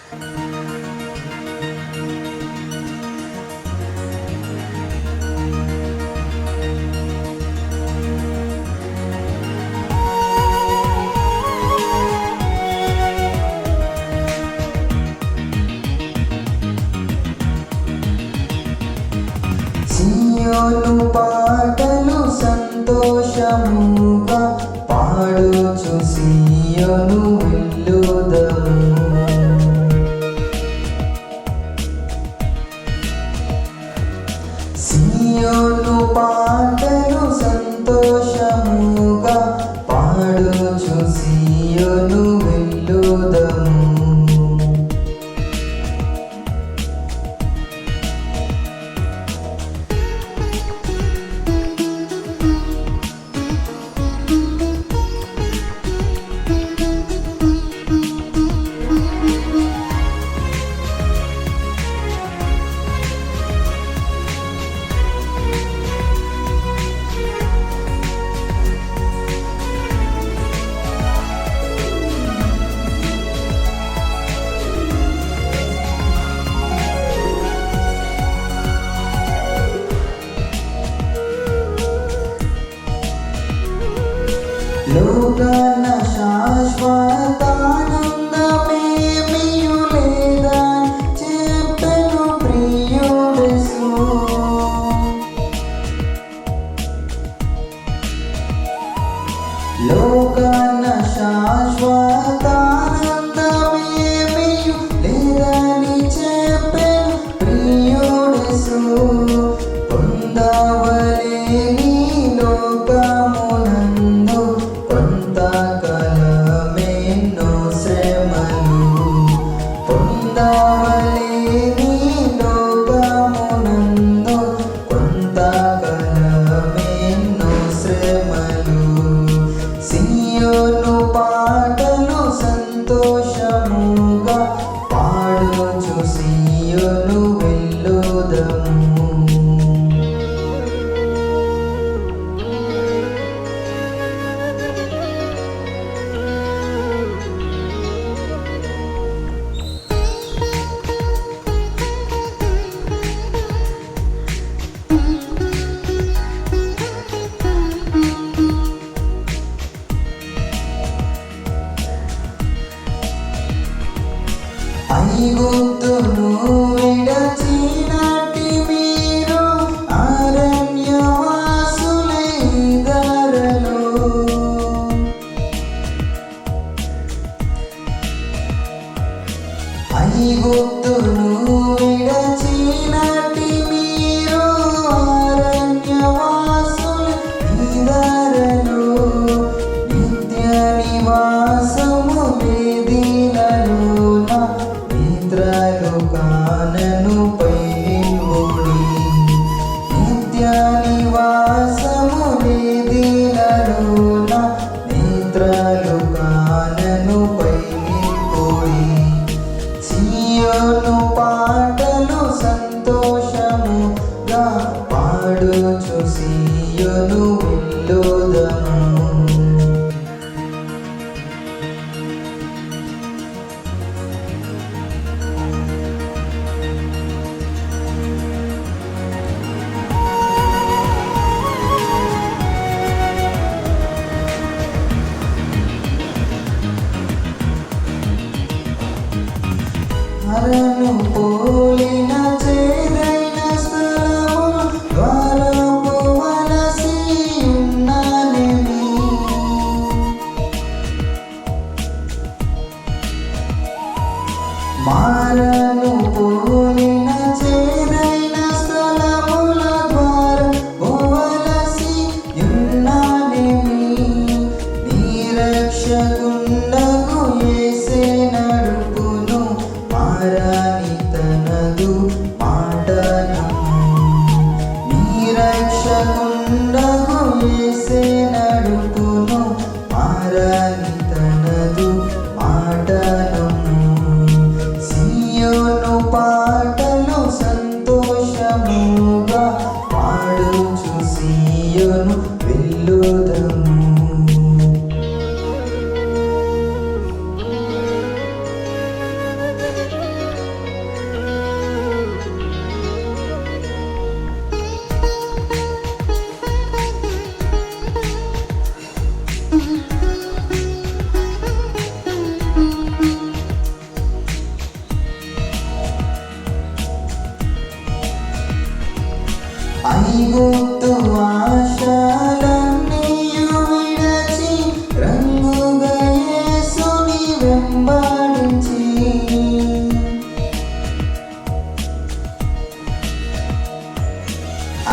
సియోను పాటలు సంతోషముగా పాడుచు సియోను వెళ్ళుదము. సియోను పాటలు సంతోషముగా పాడుచు సియోను వెళ్ళుదము. లోకాన శాశ్వతానందమేమియు లేదని చెప్పెను ప్రియుడేసు. లోకాన శాశ్వతానందమేమియు లేదని చెప్పెను ప్రియుడేసు. పొందవలేని లోకమునందు కొంతకాలమేనో శ్రమలు. పొందవలేని లోకమునందు కొంతకాలమేనో శ్రమలు. సియోను పాటలు సంతోషముగా పాడుచు సియోను వెళ్ళుదము. ఐగుప్తును విడచినట్టి మీరు అరణ్యవాసులై ధరలో. ఐగుప్తును విడచినట్టి మీరు అరణ్యవాసులై ధరలో. నిత్య నివాసము వేదిలలోన నేత్రాలు కానను పైనివుడి. నిత్య నివాసము వేదిలలోన నేత్రాలు కానను పైనివుడి. సియోను పాటలు సంతోషముగా పాడుచు సియోను వెళ్ళుదము. అరణు పోలిన చేదైన స్థలమును ద్వారపు వలసి ఉన్నానేమి. మారను పోలిన చేదైన స్థలముల ద్వారపు వలసి ఉన్నానేమి. నీ రక్షకుండగు యేసే నడుపును మారని తనదు మాటనము. నీ రక్షకుండగు యేసే నడుపును మారని తనదు మాటనము. సియోను పాట ఐగుప్తు ఆశలన్నీయు విడచి రంగుగా యేసుని వెంబడించి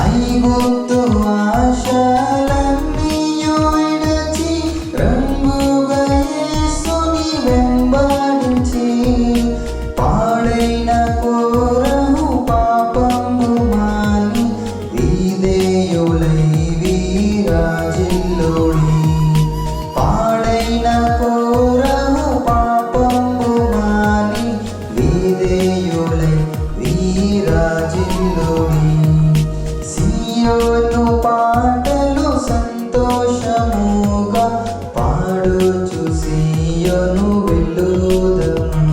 ఐగుప్తు ఆశలన్నీయు విడచి రంగుగా యేసుని వెంబడించి పాడైన కోరహు పాపము మాని విధేయులై వీరాజిల్లుడి పాడైన కోరహు పాపము మాని విధేయులై వీరాజిల్లుడి సియోను పాటలు సంతోషముగా పాడుచు సియోను వెళ్ళుదము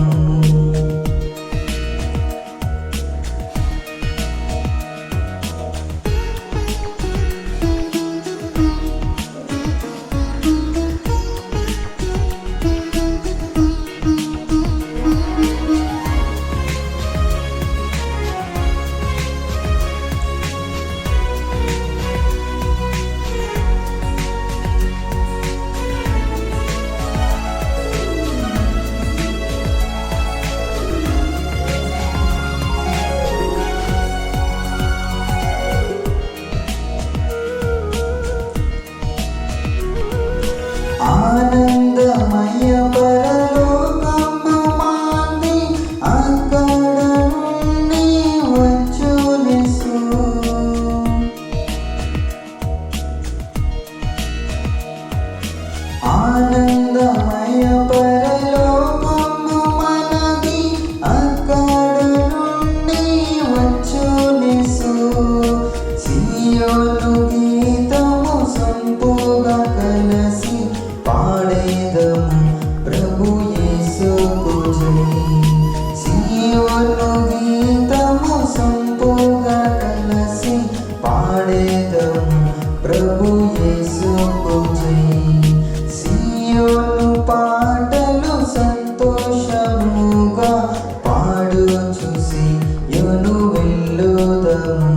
ఆనందమయ పరలోకము మాని అక్కడ నుండి వచ్చునేసు ఆనందమయ పరలోకము మనది అక్కడ నుండి వచ్చునేసు సియోను గీతము సంపుగా కలసి పాడేదము ప్రభు యేసుకు జై సియోను గీతము సంపుగా కలసి పాడేదము ప్రభు యేసుకు జై సియోను పాటలు సంతోషముగా పాడుచు సియోను వెళ్ళుదము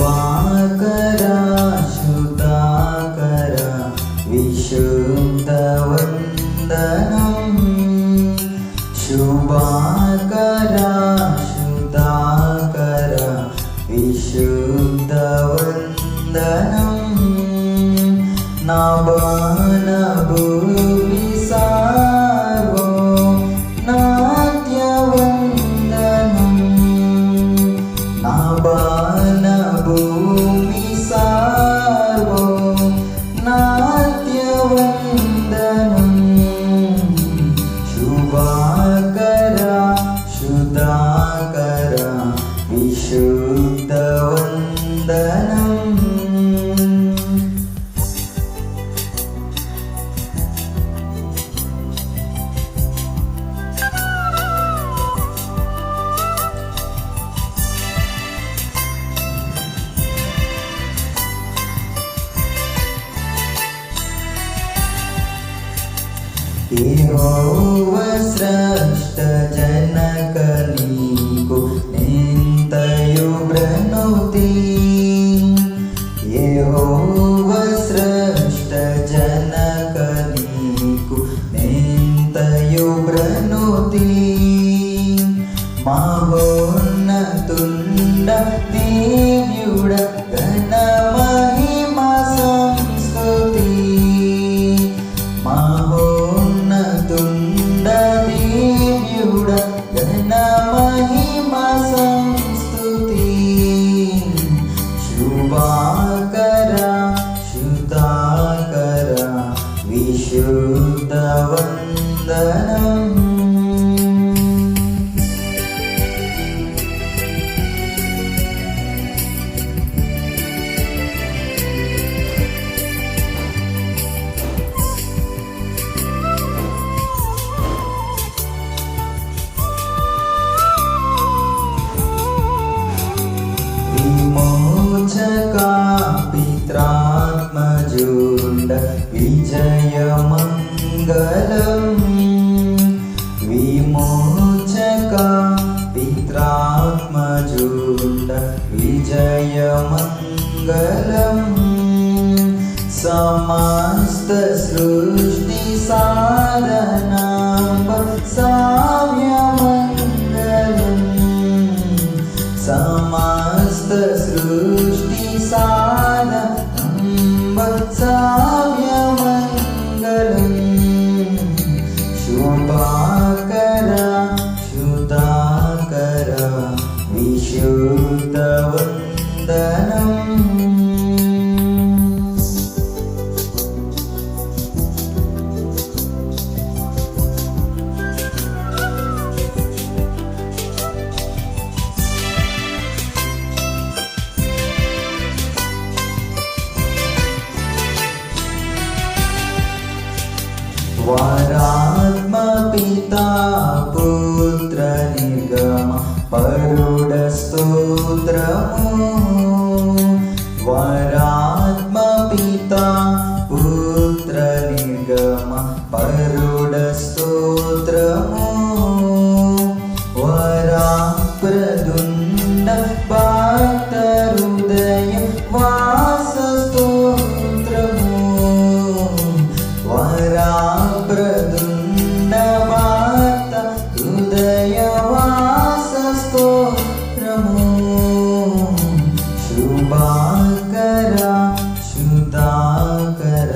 शुभाकरा शुद्धाकरा विशुद्धवन्दनं शुभाकरा शुद्धाकरा विशुद्धवन्दनं नाबानभूमि सार्वो नाट्यवन्दनं नाबानभूमि सार्वो नाट्यवन्दनं शुभाकरा शुद्धाकरा विशुद्धवन्दनं యెహోవా శ్రేష్ఠ జనక నీకు నింతయు బ్రనుతి యెహోవా శ్రేష్ఠ జనక నీకు నింతయు బ్రనుతి మహోన్నతుండ దివ్యుడ ఘన మహిమా సంస్తుతి మహోన్నతుండ దివ్యుడ ఘన మహిమా సంస్తుతి శుభాకర శుద్ధాకర విశుద్ధ మంగళం సమస్త సృష్టి సాధనాంబ సావ్యమంగళం సమస్త సృష్టి సాధనాంబ సావ్యమంగళం శుభాకర శుధాకర విశుద్ధవందనం వరాత్మ పితా పుత్ర నిర్గమ పరుడ స్తోత్రము వరాత్మ పితా పుత్ర నిర్గమ పరుడ స్తోత్రము వరా ప్రదుండ భక్త హృదయ వాస స్తోత్రము వరా ప్రదుండ భక్త హృదయ వాస స్తోత్రము శుభాకర శుధాకర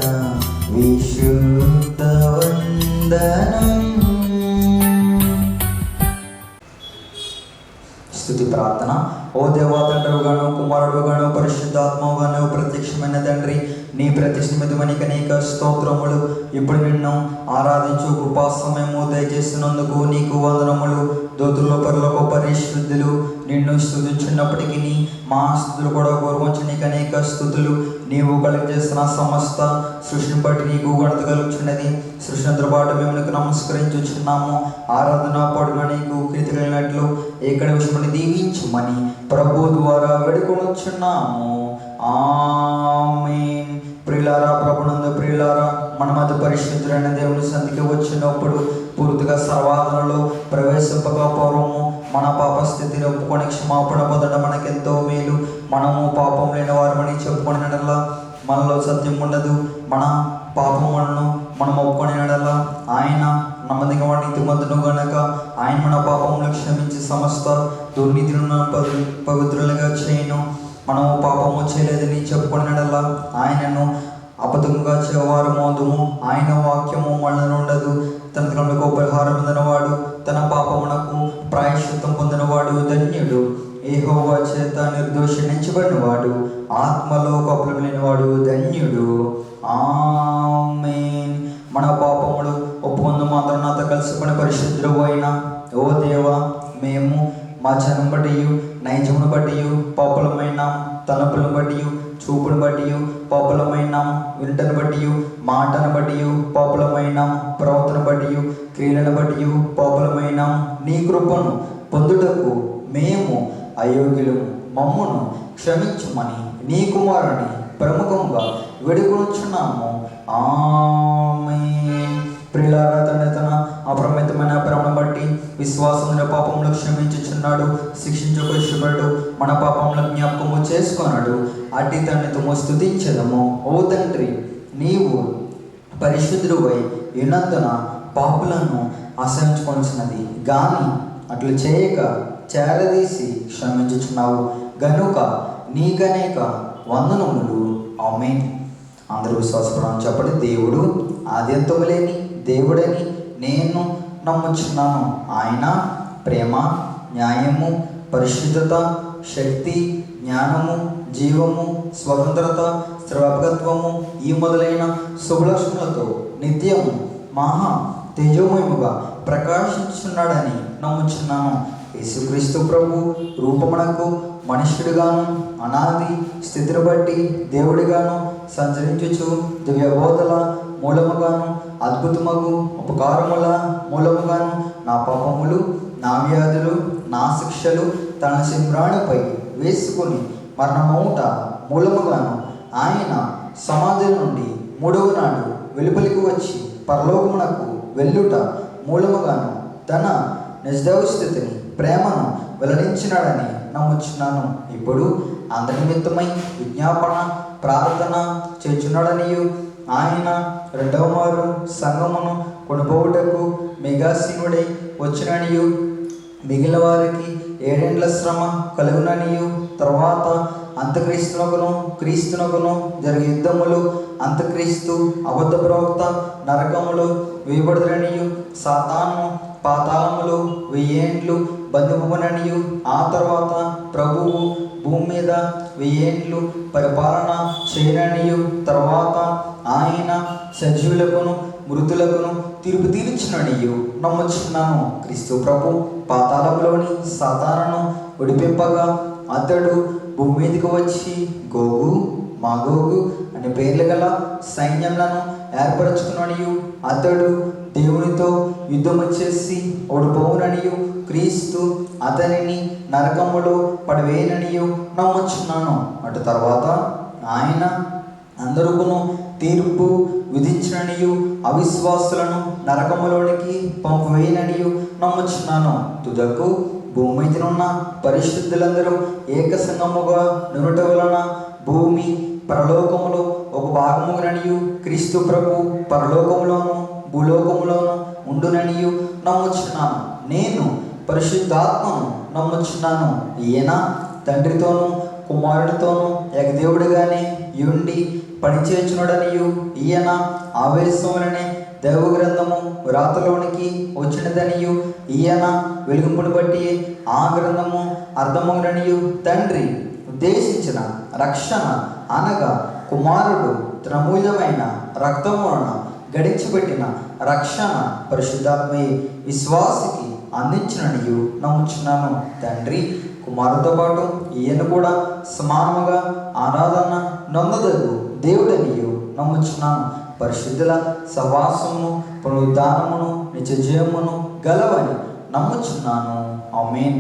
విశుద్ధవందనం. స్తుతి ప్రార్థన. ఓ దేవా తండ్రిగాను కుమారుడుగాను పరిశుద్ధాత్మగాను ప్రత్యక్షమైన తండ్రి నీ ప్రతిష్ఠితమనిక నీక స్తోత్రములు. ఇప్పుడు నిన్ను ఆరాధించు కృపా సమయము దయచేసినందుకు నీకు వందనములు. దోతుల్లో పరులకు పరిశుద్ధులు నిన్ను స్తుతించినప్పటికీ మా స్థుతులు కూడా గౌరవించి నీకు అనేక స్థుతులు. నీవు కలిగజేసిన సమస్త సృష్టిని బట్టి నీకు ఘనత కలుగుచున్నది. సృష్టితో పాటు మేము నీకు నమస్కరించుచున్నాము. ఆరాధన పాడుగా నీకు కీర్తి కలిగినట్లు ఇక్కడ విషయమని దీవించుమని ప్రభు ద్వారా వేడుకొనుచున్నాము. ఆమేన్. ప్రియులారా, ప్రభునందు ప్రియులారా, మన మధ్య పరిశుద్ధులైన దేవుని సంధికి వచ్చినప్పుడు పూర్తిగా సర్వాదనలో ప్రవేశింపగా పూర్వము మన పాప స్థితిని ఒప్పుకొని క్షమాపణ పొందడం మనకెంతో మేలు. మనము పాపం లేని వారమని చెప్పుకొనినడల్లా మనలో సత్యం ఉండదు. మన పాపములను మనం ఒప్పుకొనినడల్లా ఆయన నమ్మదిగా నీతిమంతుడు గనక ఆయన మన పాపములను క్షమించి సమస్త దుర్నీతిని పవిత్రులుగా చేయను. మనము పాపము చేయలేదని చెప్పుకొనినడల్లా ఆయనను అబద్ధంగా చేవారు మోదుము. ఆయన వాక్యము మళ్ళీ ఉండదు. తన తనకు పరిహారం పొందినవాడు తన పాపమునకు ప్రాయశ్చిత్తం పొందినవాడు ధన్యుడు. యెహోవా చేత నిర్దోషించబడినవాడు ఆత్మలో కప్పులు లేనివాడు ధన్యుడు. ఆమేన్. మన పాపములు ఒప్పుకొందు మాత్రం నాతో కలుసుకుని పరిశుద్ధుడు అయిన ఓ దేవా, మేము మా జనం బట్టి నైజమును బట్టి పాపులమైన తలపులను బట్టి చూపును బట్టి పాపులమైన వింటను బట్టి మాటను బట్టి పాపులమైన ప్రవర్తన బట్టి క్రియలను బట్టి పాపులమైన నీ కృపను పొందుటకు మేము అయోగ్యులము. మమ్మును క్షమించుమని నీ కుమారుని ప్రముఖంగా వేడుకొనుచున్నాము. ఆమేన్. ప్రియులారా, తండ్రి తన అప్రమితమైన ప్రేమను బట్టి విశ్వాసమున పాపములు క్షమించుచున్నాడు. శిక్షించకు ఇష్టపడు మన పాపములను జ్ఞాపకము చేసుకొన్నాడు. అట్టి తండ్రితో స్తుతించెదము. ఓ తండ్రి, నీవు పరిశుద్ధుడవై ఉన్నందున పాపులను ఆశ్రయించుకొనుచున్నది గాని అట్లు చేయక చేరదీసి క్షమించుచున్నావు గనుక నీకనేక వందనములు. ఆమేన్. అందరూ విశ్వాసపడమని చెప్పండి. దేవుడు ఆద్యంతము లేని దేవుడని నేను నమ్ముచున్నాను. ఆయన ప్రేమ, న్యాయము, పరిశుద్ధత, శక్తి, జ్ఞానము, జీవము, స్వతంత్రత, శ్రావకత్వము ఈ మొదలైన శుభలక్షణాలతో నిత్యము మహా తేజోమయముగా ప్రకాశించున్నాడని నమ్ముచున్నాను. యేసుక్రీస్తు ప్రభు రూపమునకు మనుష్యుడిగాను అనాది స్థితిని బట్టి దేవుడిగాను సంచరించుచు దివ్యబోధల మూలముగాను అద్భుతమగు ఉపకారముల మూలముగాను నా పాపములు, నా వ్యాధులు, నా శిక్షలు తన సింహ్రాణిపై వేసుకుని మరణమౌట మూలముగాను ఆయన సమాధి నుండి మూడవ నాడు వెలుపలికి వచ్చి పరలోకమునకు వెళ్ళుట మూలముగాను తన నిజస్థితిని ప్రేమను వెల్లడించినాడని నమ్ముచున్నాను. ఇప్పుడు అందరి నిమిత్తమై విజ్ఞాపన ప్రార్థన చేచున్నాడనియు ఆయన రెండవ మారు సంఘమును కొనుపోవుటకు మెగాసీనుడై వచ్చిననియు మిగిలిన వారికి 7 ఏండ్ల శ్రమ కలుగుననియు తర్వాత క్రీస్తునకును జరిగే యుద్ధములు అంత్యక్రీస్తు అబద్ధ ప్రవక్త నరకములు వేయబడుదరనియు సాతాను పాతాళములు 1000 ఏండ్లు బంధింపబడననియు ఆ తర్వాత ప్రభువు భూమి మీద 1000 ఏండ్లు పరిపాలన చేయననియు తర్వాత ఆయన సజీవులకును మృతులకును తీర్పు తీర్చుననియు నమ్ముచున్నాను. క్రీస్తు ప్రభు పాతాళంలోని సాతానును విడిపింపగా అతడు భూమి మీదకి వచ్చి గోగు మాగోగు అనే పేర్లు గల సైన్యములను ఏర్పరచుకుననియు అతడు దేవునితో యుద్ధము చేసి ఓడిపోవుననియు క్రీస్తు అతనిని నరకములో పడవేయననియు నమ్ముచున్నాను. అటు తర్వాత ఆయన అందరుకును తీర్పు విధించిననియు అవిశ్వాసులను నరకములోనికి పంపివేయననియు నమ్ముచున్నాను. తుదకు భూమి మీదనున్న పరిశుద్ధులందరూ ఏక సంగముగా నునుట వలన భూమి పరలోకములో ఒక భాగముననియు క్రీస్తు ప్రభు పరలోకములోను భూలోకములోను ఉండుననియు నమ్ముచున్నాను. నేను పరిశుద్ధాత్మను నమ్ముచున్నాను. ఈయన తండ్రితోనూ కుమారుడితోనూ ఏకదేవుడిగానే యుండి పనిచేయుచున్నాడనియు ఈయన ఆవేశం వలనే దైవగ్రంథము వ్రాతలోనికి వచ్చినదనియు ఈయన వెలుగుంపును బట్టి ఆ గ్రంథము అర్థమవుననియు తండ్రి ఉద్దేశించిన రక్షణ అనగా కుమారుడు తన అమూల్యమైన రక్తము వలన గడించిపెట్టిన రక్షణ పరిశుద్ధాత్మయే విశ్వాసికి అందించిననియు నమ్ముచున్నాను. తండ్రి కుమారుడితో పాటు ఈయన కూడా సమానముగా ఆరాధన నొందదగు దేవుడనియు నమ్ముచున్నాను. పరిశుద్ధుల సహవాసమును పునరుద్ధానమును నిత్యజీవమును గలవని నమ్ముచున్నాను. ఆమేన్.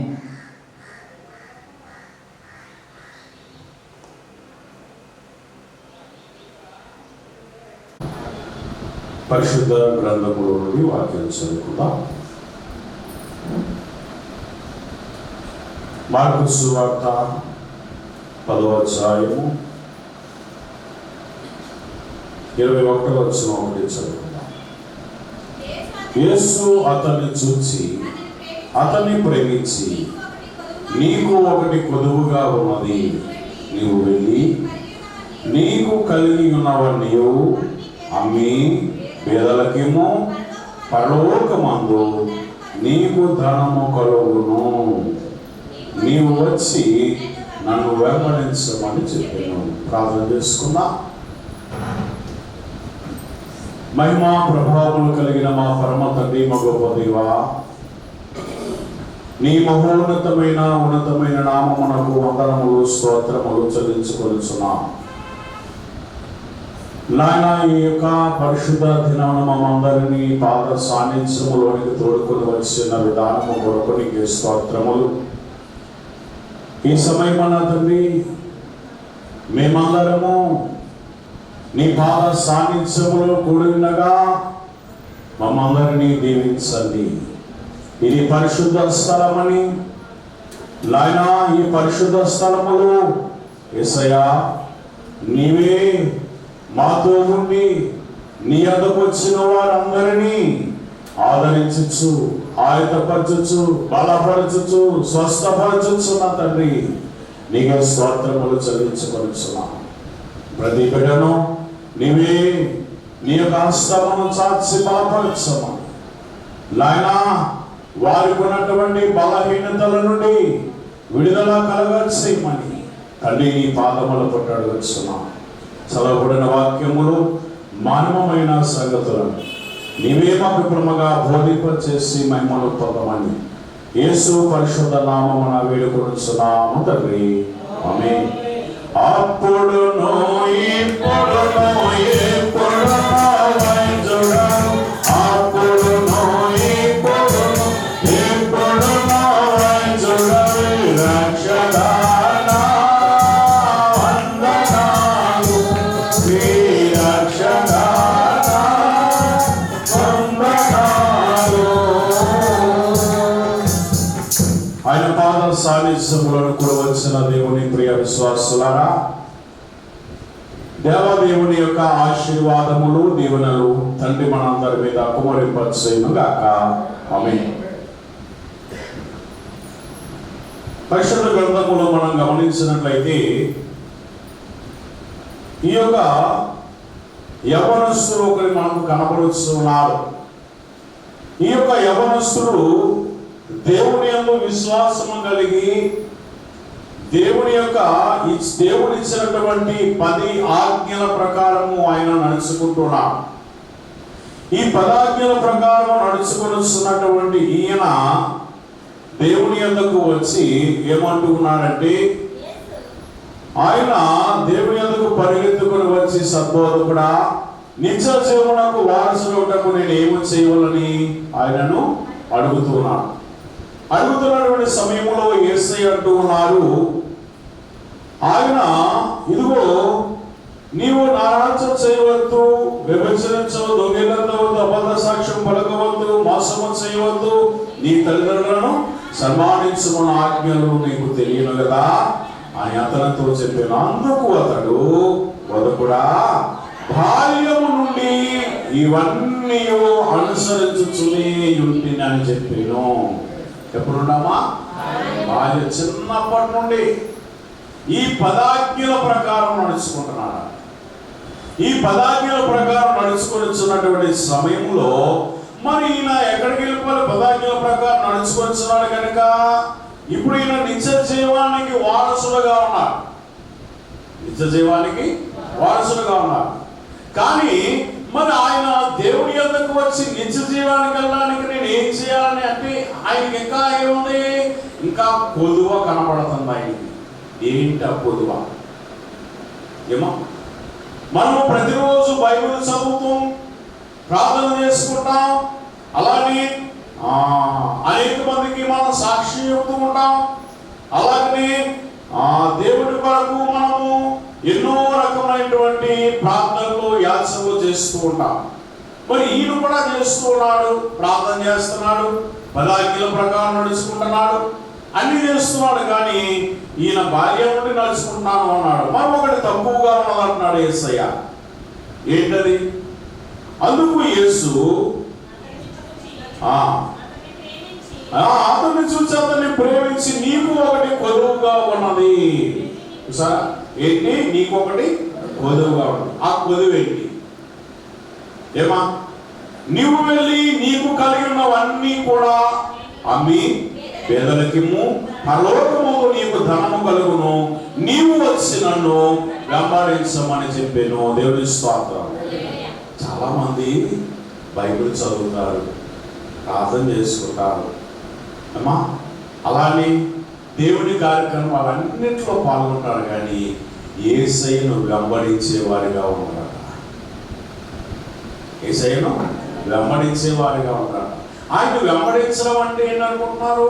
పరిశుద్ధ గ్రంథములో నుండి వాక్యం చదువుకుందాం. మార్కు సువార్త 10వ అధ్యాయము 21వ వచనం నుండి చదువుకుందాం. యేసు అతన్ని చూచి అతన్ని ప్రేమించి, నీకు ఒకటి కొదువుగా ఉన్నది, నీవు వెళ్ళి నీకు కలిగి ఉన్నవన్నీ అమ్మి పేదలకేమో పరలోకమందు నీకు ధనము కలుగును, నీవు వచ్చి నన్ను వెంబడించమని చెప్పాను. ప్రార్థన చేసుకున్నా. మహిమా ప్రభావములు కలిగిన మా పరమ తండ్రి, మా గొప్ప దేవా, నీ ఉన్నతమైన నామమునకు వందనములు స్తోత్రములు చెల్లించుకొనుచున్నాం. నాయన, ఈ యొక్క పరిశుద్ధ దినమున మమ్మందరినీ పాద సాన్నిధ్యములోనికి తోడుకొని వచ్చిన విధానము కొరకు నీకే స్తోత్రములు. ఈ సమయమున తండ్రి, మేమందరము నీ పాద సాన్నిధ్యములో కూడి ఉండగా మమ్మందరినీ దీవించండి. ఇది పరిశుద్ధ స్థలమని నాయన, ఈ పరిశుద్ధ స్థలములో యేసయ్యా నీవే మాతో ఉండి నీ వద్దకు వచ్చిన వారందరినీ ఆదరించు, ఆయతపరచు, బలపరచు, స్వస్థపరచు. నా తండ్రి, నీకే స్తోత్రములు చెల్లించుకొనుచున్నాం. ప్రతి బిడ్డను నీవే నీ యొక్క హస్తమును చాచి బలపరచమని నాయనా, వారికి ఉన్నటువంటి బలహీనతల నుండి విడుదల కలగచేయమని తండ్రి నీ పాదముల పట్టు అడుగుచున్నాం. చదవబడిన వాక్యములు మానవమైన సంగతులను నీవే మాకు క్రమగా బోధింపచేసి మహిమను పొందమని యేసు పరిశుద్ధ నామమున వేడుకొనుచున్నాము తండ్రి. ఆమేన్. అప్పుడును ఇప్పుడును ఎప్పుడును వైద్యుడను, అప్పుడును ఇప్పుడును ఎప్పుడును వైద్యుడను, రక్షణ వందనాలు, శ్రీ రక్షణ వందనాలు. ఆయన పాద సాన్నిధ్యములను కూడా వచ్చిన దేవుని ప్రియ విశ్వాసులారా, దేవదేవుని యొక్క ఆశీర్వాదములు దీవెనలు తండ్రి మనందరి మీద కుమరింపచేయును గాక. ఆమేన్. పరిశుద్ధ గ్రంథములో మనం గమనించినట్లయితే ఈ యొక్క యవనస్తులు ఒకరి మనకు కనబడుతున్నారు. ఈ యొక్క యవనస్తులు దేవుని యందు విశ్వాసము కలిగి దేవుడు ఇచ్చినటువంటి 10 ఆజ్ఞల ప్రకారము ఆయన నడుచుకుంటున్నాడు. ఈ 10 ఆజ్ఞల ప్రకారం నడుచుకొనిస్తున్నటువంటి ఈయన దేవుని యొద్దకు వచ్చి ఏమంటున్నాడంటే, ఆయన దేవుని యొద్దకు పరిగెత్తుకుని వచ్చి, సద్బోధకుడా, నిత్య జీవనకు వారసులకు నేను ఏమి చేయవలని ఆయనను అడుగుతున్నటువంటి సమయంలో యేసయ్య అంటూ ఉన్నారు, ఆయన ఇదిగో నీవు నారాచన చేయవద్దు, వ్యభిచరించవద్దు, దొంగిలవద్దు, అబద్ధ సాక్ష్యం పలకవద్దు, మోసము చేయవద్దు, నీ తల్లిదండ్రులను సన్మానించుకున్న ఆజ్ఞలు నీకు తెలియను కదా అని అతనితో చెప్పాను. అందుకు అతడు, వదకుడా, బాల్యము నుండి ఇవన్నీ అనుసరించుచునే ఉంటిని అని చెప్పాను. ఎప్పుడున్నామా? బాల్యం, చిన్నప్పటి నుండి ఈ 10 ఆజ్ఞల ప్రకారం నడుచుకుంటున్నాడు. ఈ 10 ఆజ్ఞల ప్రకారం నడుచుకొనిచున్నటువంటి సమయంలో మరి ఈయన ఎక్కడికి వెళ్ళిపోవాలి? 10 ఆజ్ఞల ప్రకారం నడుచుకొనిచున్నాడు కనుక ఇప్పుడు ఈయన నిత్య జీవానికి వారసులుగా ఉన్నాడు. నిత్య జీవానికి వారసులుగా ఉన్నాడు. కానీ మరి ఆయన దేవుని యొద్దకు వచ్చి నిత్య జీవానికి వెళ్ళడానికి నేను ఏం చేయాలని అంటే ఆయనకి ఇంకా ఏముంది? ఇంకా కొదువ కనపడుతుంది ఆయనకి. ఏంటి పొదువ? ఏమో మనం ప్రతిరోజు బైబిల్ చదువుతాం, ప్రార్థన చేసుకుంటాం, అలాగే అనేక మందికి మనం సాక్షి చెబుతూ ఉంటాం, అలాగే దేవుడి కొరకు మనము ఎన్నో రకమైనటువంటి ప్రార్థనలు యాచనలు చేస్తూ ఉంటాం. మరి ఈయన కూడా చేస్తూ ఉన్నాడు, ప్రార్థన చేస్తున్నాడు, 10 ఆజ్ఞల ప్రకారం నడుచుకుంటున్నాడు, అన్ని చేస్తున్నాడు. కానీ ఈయన బాల్యం నుండి నడుచుకుంటున్నాను అన్నాడు. మనం ఒకటి తక్కువగా ఉన్నదంటున్నాడు యేసయ్య. ఏంటది? అందుకు యేసు అతన్ని చూసి అతన్ని ప్రేమించి, నీకు ఒకటి కొదువుగా ఉన్నది. చూసారా? ఏంటి? నీకు ఒకటి కొదువుగా ఉన్నది. ఆ కొదువు ఏంటి? ఏమా? నీవు వెళ్ళి నీకు కలిగి ఉన్నవన్నీ కూడా అమ్మి పేదలకిమ్ము, పరలోకము నీకు ధనము కలుగును, నీవు వచ్చి నన్ను వెంబడించమని చెప్పాను. దేవుని స్తోత్రం. చాలా మంది బైబిల్ చదువుతారు, ప్రార్థన చేసుకుంటారు, అమ్మా, అలానే దేవుని కార్యక్రమాలన్నింటిలో పాల్గొంటారు, కానీ యేసయ్యను వెంబడించేవారిగా ఉంటారు. యేసయ్యను వెంబడించేవారిగా ఉంటారు. ఆయన వెంబడించడం అంటే ఏంటనుకుంటున్నారు?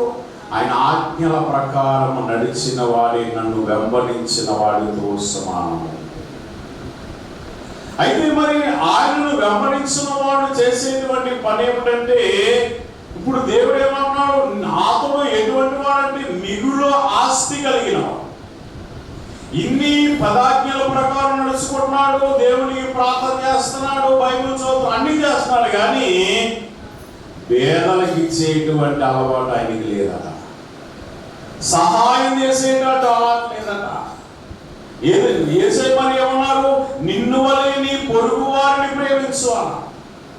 ఆయన ఆజ్ఞల ప్రకారం నడిచిన వాడే నన్ను వెంబడించిన వాడితో సమానము. అయితే మరి ఆయనను వెంబడించిన వాడు చేసేటువంటి పని ఏమిటంటే, ఇప్పుడు దేవుడు ఏమన్నాడు? అతడు ఎటువంటి వాడంటే మిగులు ఆస్తి కలిగిన వాడు. ఇన్ని 10 ఆజ్ఞల ప్రకారం నడుచుకుంటున్నాడు, దేవునికి ప్రార్థన చేస్తున్నాడు, బైబిల్ చదువు అన్ని చేస్తున్నాడు, కానీ పేదలకు ఇచ్చేటువంటి అలవాటు ఆయనకి లేదట. సహాయం చేసేటట్టు అలవాటు లేదట. యేసయ్య మరి ఏమన్నారు? నిన్ను వలె నీ పొరుగు వారిని ప్రేమించాలి.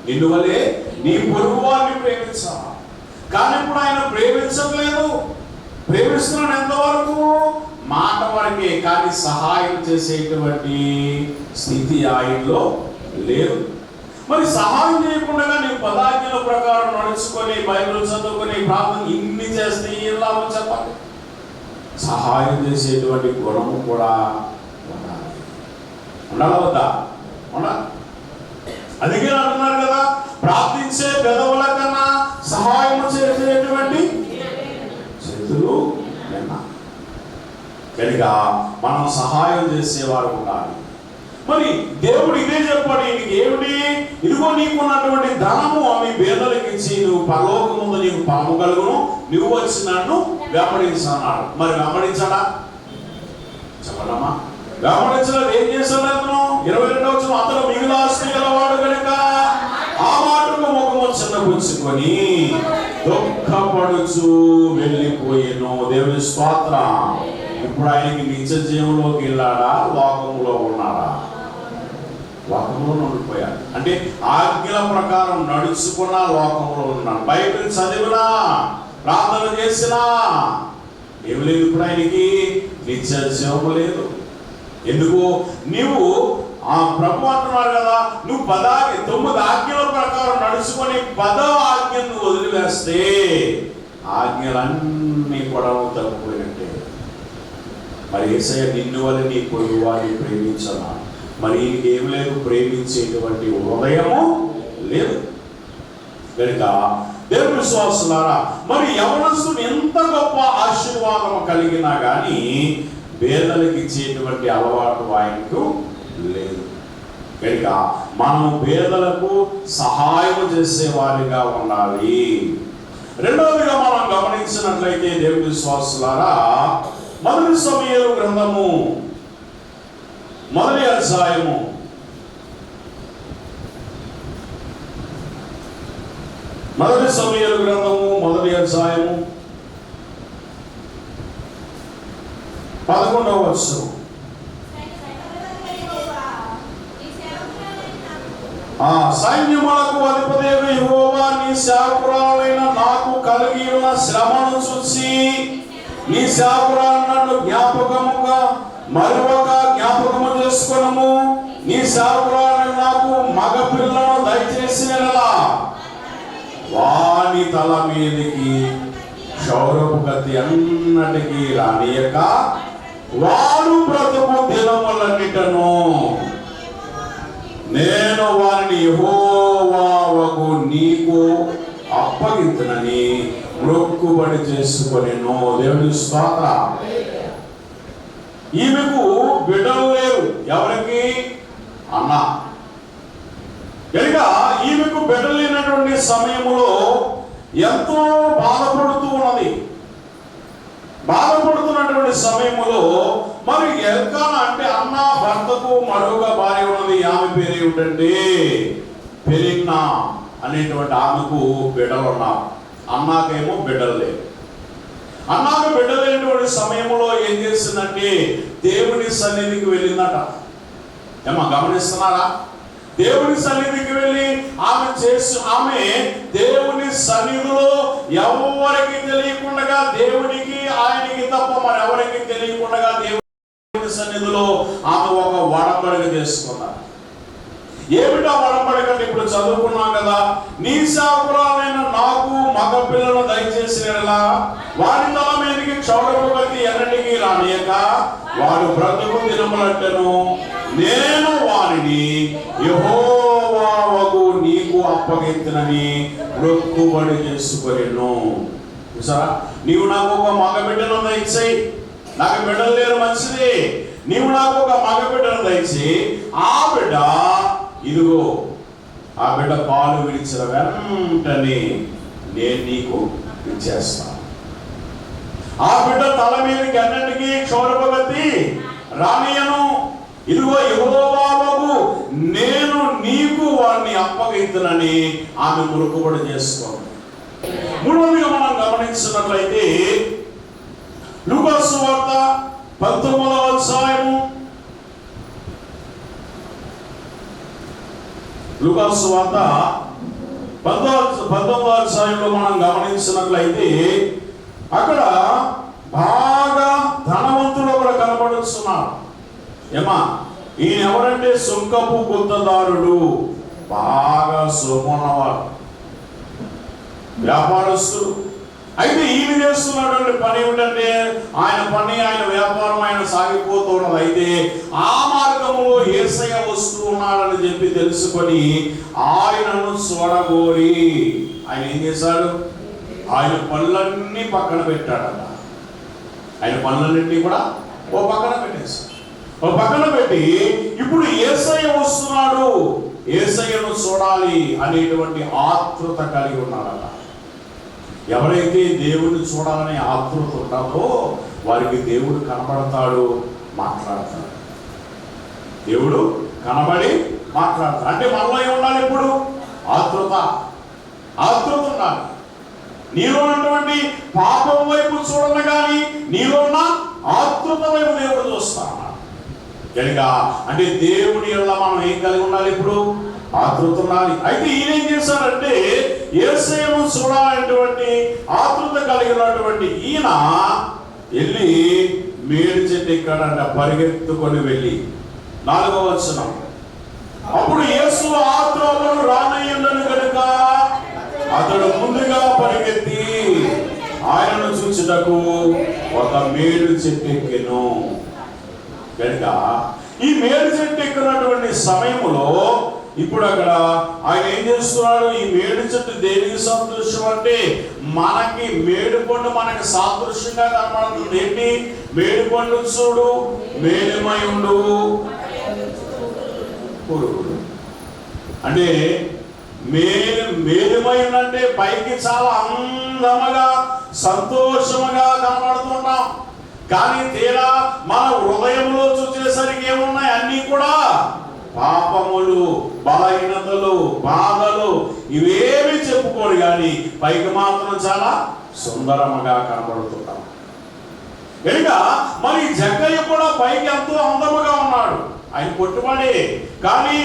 నిన్ను వలె నీ పొరుగు వారిని ప్రేమించాలి. కానీ ఇప్పుడు ఆయన ప్రేమించట్లేదు. ప్రేమిస్తున్నాడు ఎంతవరకు? మాట వరకే, కానీ సహాయం చేసేటువంటి స్థితి ఆయనలో లేదు. మరి సహాయం చేయకుండా నీవు 10 ఆజ్ఞల ప్రకారం నడుచుకొని బైబిల్ చదువుకొని ప్రార్థన ఇన్ని చేస్తే ఏం లాభం చెప్పాలి? సహాయం చేసేటువంటి గుణము కూడా ఉండాలి వద్దా? ఉండాలి. అందుకే అంటున్నారు కదా, ప్రార్థించే పెదవుల కన్నా సహాయం చేసేటువంటి చేతులు కనుక మనం సహాయం చేసేవారు ఉండాలి. మరి దేవుడు ఇదే చెప్పాడు ఈయనకి. ఏమిటి? ఇదిగో నీకు ఉన్నటువంటి ధనము ఆమె పేదలకు ఇచ్చి నువ్వు పరలోకము ముందు నీకు పాము కలుగును, నువ్వు వచ్చి నన్ను వెంబడించన్నాడు. మరి వెంబడించాడా? చెప్పనమ్మా. గమనించలేదు ఏం చేశాడు అతను? 22వ వచనం, అతను మిగులు ఆస్తి గలవాడు కనుక ఆ మాటకు ముఖము చిన్నపుచ్చుకొని దుఃఖపడుచు వెళ్ళిపోయేను. దేవుని స్తోత్రం. ఇప్పుడు ఆయనకి నిత్య జీవంలోకి వెళ్ళాడా, లోకంలో ఉన్నాడా? లోకంలో ఉండిపోయాడు. అంటే ఆజ్ఞల ప్రకారం నడుచుకున్న లోకంలో ఉన్నాడు. బైబిల్ చదివినా, ప్రార్థన చేసినా ఏమి లేదు. ఇప్పుడు ఆయనకి నిత్య జీవము లేదు. ఎందుకు? నీవు ఆ ప్రభు అంటున్నాడు కదా, నువ్వు 9 ఆజ్ఞల ప్రకారం నడుచుకొని 10వ ఆజ్ఞను వదిలివేస్తే ఆజ్ఞలన్నీ కూడా తగ్గిపోయినట్టే. మరి యేసయ్య నిన్ను వల్ల నీ పొరుగు వారిని ప్రేమించనా? మరి ఏం లేదు, ప్రేమించేటువంటి హృదయము లేదు కనుక దేవుని విశ్వాసులారా, మరి యవనస్తుడు ఎంత గొప్ప ఆశీర్వాదం కలిగినా కానీ పేదలకు ఇచ్చేటువంటి అలవాటు ఆయనకు లేదు కనుక మనం పేదలకు సహాయం చేసే వారిగా ఉండాలి. రెండవదిగా మనం గమనించినట్లయితే దేవుని విశ్వాసులారా, మొదటి సమూయేలు గ్రంథము 1వ అధ్యాయము 1 సమూయేలు గ్రంథము 1వ అధ్యాయము 11వ వచనం. సైన్యములకు అధిపతియగు యెహోవా, నీ సేవకురాలైన నాకు కలిగి ఉన్న శ్రమను చూసి నీ సేవకురాలు నన్ను జ్ఞాపకముగా మరొక జ్ఞాపకము చేసుకొనుము. నీ సేవకురాలైన నాకు మగ పిల్లను దయచేసిన వాని తల మీదకి క్షౌరపు కత్తి అన్నటికీ రానియక వాడు బ్రతుకు దినములన్నిటను నేను వారిని యెహోవాకు నీకు అప్పగింతునని మొక్కుబడి చేసుకొనెను. దేవుని స్తోత్రం. ఈమెకు బిడ్డలు లేరు. ఎవరికి? అన్న. కనుక ఈమెకు బిడ్డలు లేనటువంటి సమయంలో ఎంతో బాధపడుతూ ఉన్నది. బాధపడుతున్నటువంటి సమయంలో మరి ఎల్కానా అంటే అన్న భర్తకు మరొక భార్య ఉన్నది. ఆమె పేరు ఏమిటంటే పెనిన్నా అనేటువంటి ఆమెకు బిడ్డలు ఉన్నారు. అన్నాకేమో బిడ్డలు లేవు. అన్నాకు బిడ్డలు లేనటువంటి సమయంలో ఏం చేసిందంటే దేవుని సన్నిధికి వెళ్ళిందట. ఏమా గమనిస్తున్నారా? దేవుని సన్నిధికి వెళ్ళి ఆమె దేవుని సన్నిధిలో ఎవరికి తెలియకుండా, దేవునికి ఆయనకి తప్ప మరి ఎవరికి తెలియకుండా దేవుని సన్నిధిలో ఆమె ఒక వడంబడిక చేసుకున్నారు. ఏమిటా వడంబడిక? ఇప్పుడు చదువుకున్నాం కదా, నీ సేవకురాలైన నాకు మగ పిల్లలను దయచేసిన వారి తల మీదకి క్షౌరపు కత్తి ఎన్నటికీ రానియక వాడు బ్రతుకు దినములంటను నేను వారిని యెహోవాకు నీకు అప్పగింతునని మొక్కుబడి చేసుకొనెను. చూసారా? నీవు నాకు ఒక మగ బిడ్డను దయచేయి. నాకు బిడ్డలు లేరు, మంచిది. నీవు నాకు ఒక మగ బిడ్డను దయచేయి. ఆ బిడ్డ ఇదిగో, ఆ బిడ్డ పాలు విడిచిన వెంటనే నేను నీకు ఇచ్చేస్తాను. ఆ బిడ్డ తల మీదకి అన్నిటికీ క్షౌరపు కత్తి రానియను. ఇదిగో యెహోవాకు నేను నీకు వారిని అప్పగింతునని ఆమె మొక్కుబడి చేసుకోండి. మూడవదిగా మనం గమనించినట్లయితే లూకా సువార్త 19వ అధ్యాయము, లూకా సువార్త 19వ అధ్యాయంలో మనం గమనించినట్లయితే అక్కడ బాగా ధనవంతుడు ఒకడు కనబడుతున్నాడు. ఏమా, ఈయన ఎవరంటే సుంకపు గుత్తదారుడు. బాగా సొమ్మున్నవాడు, వ్యాపారస్తుడు. అయితే ఈయన చేస్తున్నటువంటి పని ఏమిటంటే ఆయన వ్యాపారం ఆయన సాగిపోతూ ఉన్నది. అయితే ఆ మార్గంలో యేసయ్య వస్తూ ఉన్నాడని చెప్పి తెలుసుకొని ఆయనను చూడగోరి ఆయన ఏం చేశాడు? ఆయన పనులన్నీ పక్కన పెట్టాడట. ఆయన పనులన్నింటినీ కూడా ఓ పక్కన పెట్టేశాడు. ఓ పక్కన పెట్టి ఇప్పుడు యేసయ్య వస్తున్నాడు, యేసయ్యను చూడాలి అనేటువంటి ఆతృత కలిగి ఉన్నాడట. ఎవరైతే దేవుడిని చూడాలనే ఆతృత ఉంటారో వారికి దేవుడు కనబడతాడు, మాట్లాడతాడు. దేవుడు కనబడి మాట్లాడతాడు. అంటే మనలో ఏముండాలి? ఇప్పుడు ఆతృత ఉండాలి. నీలో ఉన్నటువంటి పాపం వైపు చూడను కానీ నీలో ఉన్న ఆతృత వైపు దేవుడు చూస్తాడు కనుక. అంటే దేవుని వల్ల మనం ఏం కలిగి ఉండాలి? ఇప్పుడు ఆతృత ఉండాలి. అయితే ఈయన ఏం చేశారంటే యేసయ్యను చూడాలనేటువంటి ఆతృత కలిగినటువంటి ఈయన వెళ్ళి మేడి చెట్టు ఎక్కాడంట, పరిగెత్తుకొని వెళ్ళి. 4వ వచనం, అప్పుడు యేసు ఆ త్రోవను రానయ్యుండను కనుక అతడు ముందుగా పరిగెత్తి ఆయనను చూచుటకు ఒక మేడు చెట్టు ఎక్కెను. కనుక ఈ మేడు చెట్టు ఎక్కినటువంటి సమయంలో ఇప్పుడు అక్కడ ఆయన ఏం చేస్తున్నాడు? ఈ మేడు చెట్టు దేనికి సాదృశ్యం అంటే మనకి మేడు పండు మనకి సాదృశ్యంగా కనబడుతుంది. ఏంటి? మేడు పండు చూడు, మేలుమై ఉండు పురుగులు. అంటే మేలుమై అంటే పైకి చాలా అందముగా సంతోషముగా కనబడుతుంటాం. కానీ తీరా మన హృదయంలో చూసేసరికి ఏమున్నాయి? అన్నీ కూడా పాపములు, బలహీనతలు, బాధలు, ఇవేమి చెప్పుకోడు కానీ పైకి మాత్రం చాలా సుందరముగా కనబడుతుంటాం. కనుక మరి జక్కయ్య కూడా పైకి ఎంతో అందముగా ఉన్నాడు. ఆయన పొట్టుబడే కానీ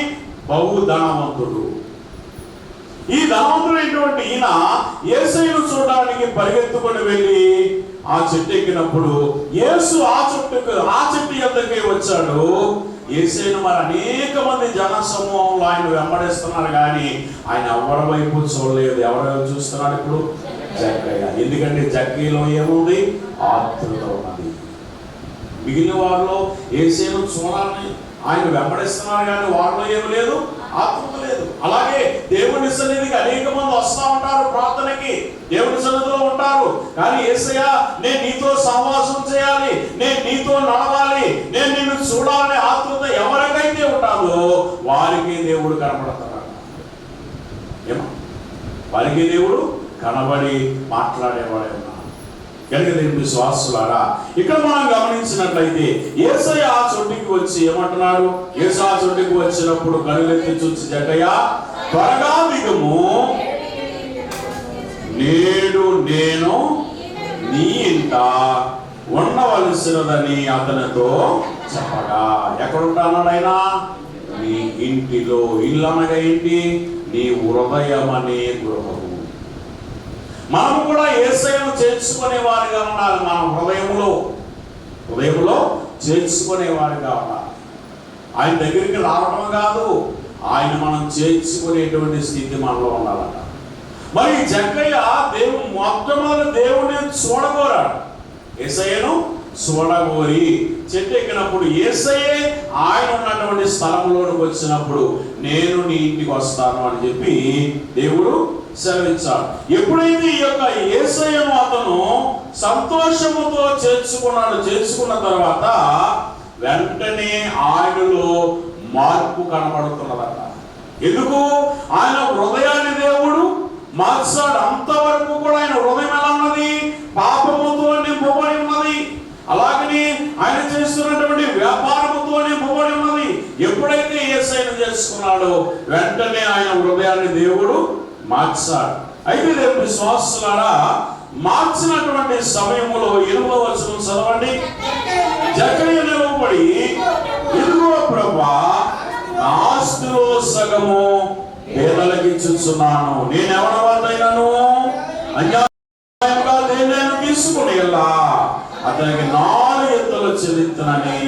బహు ధనవంతుడు. ఈ ధనవంతుడైనటువంటి ఈయన యేసయ్యను చూడడానికి పరిగెత్తుకొని వెళ్ళి ఆ చెట్టు ఎక్కినప్పుడు యేసు ఆ చెట్టు యొద్దకే వచ్చాడు. యేసయ్యను మరి అనేక మంది జన సమూహంలో ఆయన వెంబడిస్తున్నారు కానీ ఆయన ఎవరి వైపు చూడలేదు. ఎవరి వైపు చూస్తున్నాడు ఇప్పుడు? జక్కయ్య. ఎందుకంటే జక్కయ్యలో ఏముంది? ఆతృత ఉన్నది. మిగిలిన వారిలో యేసయ్యను చూడాలని ఆయన వెంబడిస్తున్నారు కానీ వారిలో ఏమి లేదు? ఆత్మ లేదు. అలాగే దేవుని సన్నిధికి అనేక మంది వస్తూ ఉంటారు, ప్రార్థనకి దేవుని సన్నిధిలో ఉంటారు. కానీ యేసయ్య నేను నీతో సహవాసం చేయాలి, నేను నీతో నడవాలి, నేను నిన్ను చూడాలనే ఆత్మత ఎవరికైతే ఉంటాదో వారికి దేవుడు కనబడతాడు. ఏమో వారికి దేవుడు కనబడి మాట్లాడేవాడే ఉన్నాడు. కనుక దేవుని విశ్వాసులారా, ఇక్కడ మనం గమనించినట్లయితే యేసయ్య ఆ చోటికి వచ్చి ఏమంటున్నాడు? యేసు ఆ చోటికి వచ్చినప్పుడు కనులెత్తి చూసి జక్కయ్య త్వరగా దిగుము, నేడు నేను నీ ఇంట ఉండవలసినదని అతనితో చెప్పగా. ఎక్కడుంటాడు ఆయన? నీ ఇంటిలో. ఇల్లు అనగా ఏంటి? నీ హృదయం అనే గృహము. మనం కూడా యేసయ్యను చేర్చుకునే వారిగా ఉండాలి. మన హృదయంలో చేర్చుకునే వారిగా ఉండాలి. ఆయన దగ్గరికి రావడం కాదు, ఆయన మనం చేర్చుకునేటువంటి స్థితి మనలో ఉండాలట. మరి జక్కయ్య మొట్టమొదటి దేవుని చూడగోరాడు. యేసయ్యను చూడగోరి చెట్టు ఎక్కినప్పుడు యేసయ్యే ఆయన ఉన్నటువంటి స్థలంలోనికి వచ్చినప్పుడు నేను నీ ఇంటికి వస్తాను అని చెప్పి దేవుడు సెలవిచ్చాడు. ఎప్పుడైతే ఈ యొక్క యేసయ్యను అతను సంతోషముతో చేర్చుకున్న తర్వాత వెంటనే ఆయనలో మార్పు కనబడుతున్నదట. ఎందుకు? ఆయన హృదయాన్ని దేవుడు మార్చాడు. అంతవరకు కూడా ఆయన హృదయం ఎలా ఉన్నది? పాపముతో నింపబడి ఉన్నది. అలాగని ఆయన చేస్తున్నటువంటి వ్యాపారముతో నింపబడి ఉన్నది. ఎప్పుడైతే యేసయ్యను చేసుకున్నాడో వెంటనే ఆయన హృదయాన్ని దేవుడు మార్చాడు. అయితే దేవుని విశ్వాసులారా, మార్చినటువంటి సమయంలో 8వ వచనం చదవండి. జక్కయ్య నిలవబడి, ఇదిగో ప్రభువా, నా ఆస్తిలో సగము పేదలకు ఇచ్చుచున్నాను. నేను ఎవరి వద్దైనాను అన్యాయంగా దేనినైనా తీసుకుని వెళ్ళా అతనికి 4 ఎత్తులు చెల్లించునని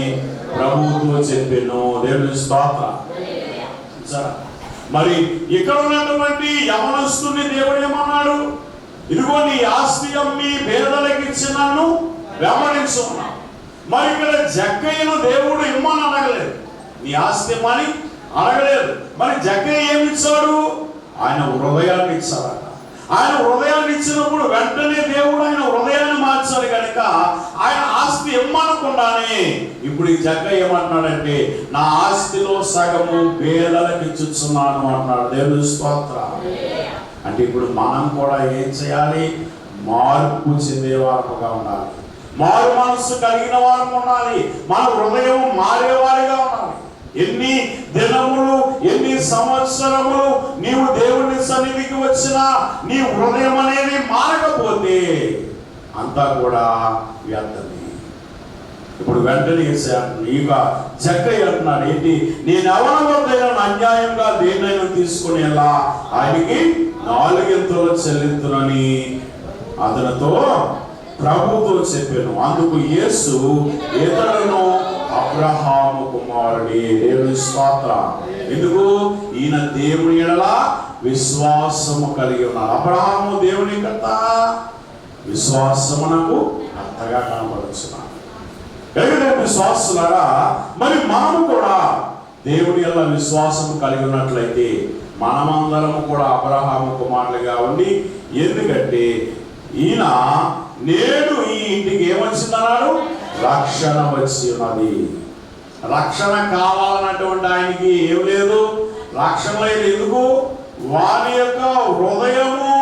ప్రభువుతో చెప్పాను. దేవుని స్తోత్రం. మరి ఇక్కడ ఉన్నటువంటి యవనస్తుని దేవుడు ఏమన్నాడు? ఇదిగో నీ ఆస్తి అమ్మి పేదలకు ఇచ్చి నన్ను వెంబడించున్నా. మరి ఇక్కడ జక్కయ్యను దేవుడు ఇమ్మని అడగలేదు, నీ ఆస్తి ఇమ్మని అడగలేదు. మరి జక్కయ్య ఏమి ఇచ్చాడు? ఆయన హృదయాన్ని ఇచ్చాడట. ఆయన హృదయాన్ని ఇచ్చినప్పుడు వెంటనే దేవుడు ఆయన హృదయాన్ని మార్చాడు కనుక ఆయన ఆస్తి ఇమ్మనకుండానే ఇప్పుడు ఈ జక్కయ్య ఏమంటున్నాడంటే నా ఆస్తిలో సగము పేదలకు ఇచ్చుచున్నాను అన్నాడు. దేవుని స్తోత్రం. అంటే ఇప్పుడు మనం కూడా ఏం చేయాలి? మార్పు చెందేవారుగా ఉండాలి. మారు మనస్సు కలిగిన వారు ఉండాలి. మన హృదయం మారేవారిగా ఉండాలి. ఎన్ని దినములు, ఎన్ని సంవత్సరములు నీవు దేవుని సన్నిధికి వచ్చినా నీ హృదయం అనేది మారకపోతే అంతా కూడా వ్యర్థమే. ఇప్పుడు వెంటనే ఇక జక్కయ్య అంటున్నాడు, ఏంటి, నేను ఎవరి వద్దైనా అన్యాయంగా దేన్నైనా తీసుకునేలా ఆయనకి 4 చెల్లింతునని అతనితో ప్రభుతో చెప్పాను. అందుకు యేసు, ఇతడును అబ్రహాము కుమారుడి. దేవుని స్తోత్రం. ఎందుకు? ఈయన దేవుని ఎడల విశ్వాసము కలిగి ఉన్నాడు. అబ్రహాము దేవుని కర్త, విశ్వాసమునకు అంతగా కనబడుచున్నాడు. విశ్వాసులారా, మరి మనము కూడా దేవుని ఎడల విశ్వాసం కలిగి ఉన్నట్లయితే మనమందరము కూడా అబ్రహాము కుమారులుగా ఉండి, ఎందుకంటే ఈయన నేడు ఈ ఇంటికి ఏమొచ్చిందన్నాడు? రక్షణ వచ్చి ఉన్నది. రక్షణ కావాలన్నటువంటి ఆయనకి ఏం లేదు, రక్షణ లేదు. ఎందుకు? వారి యొక్క హృదయము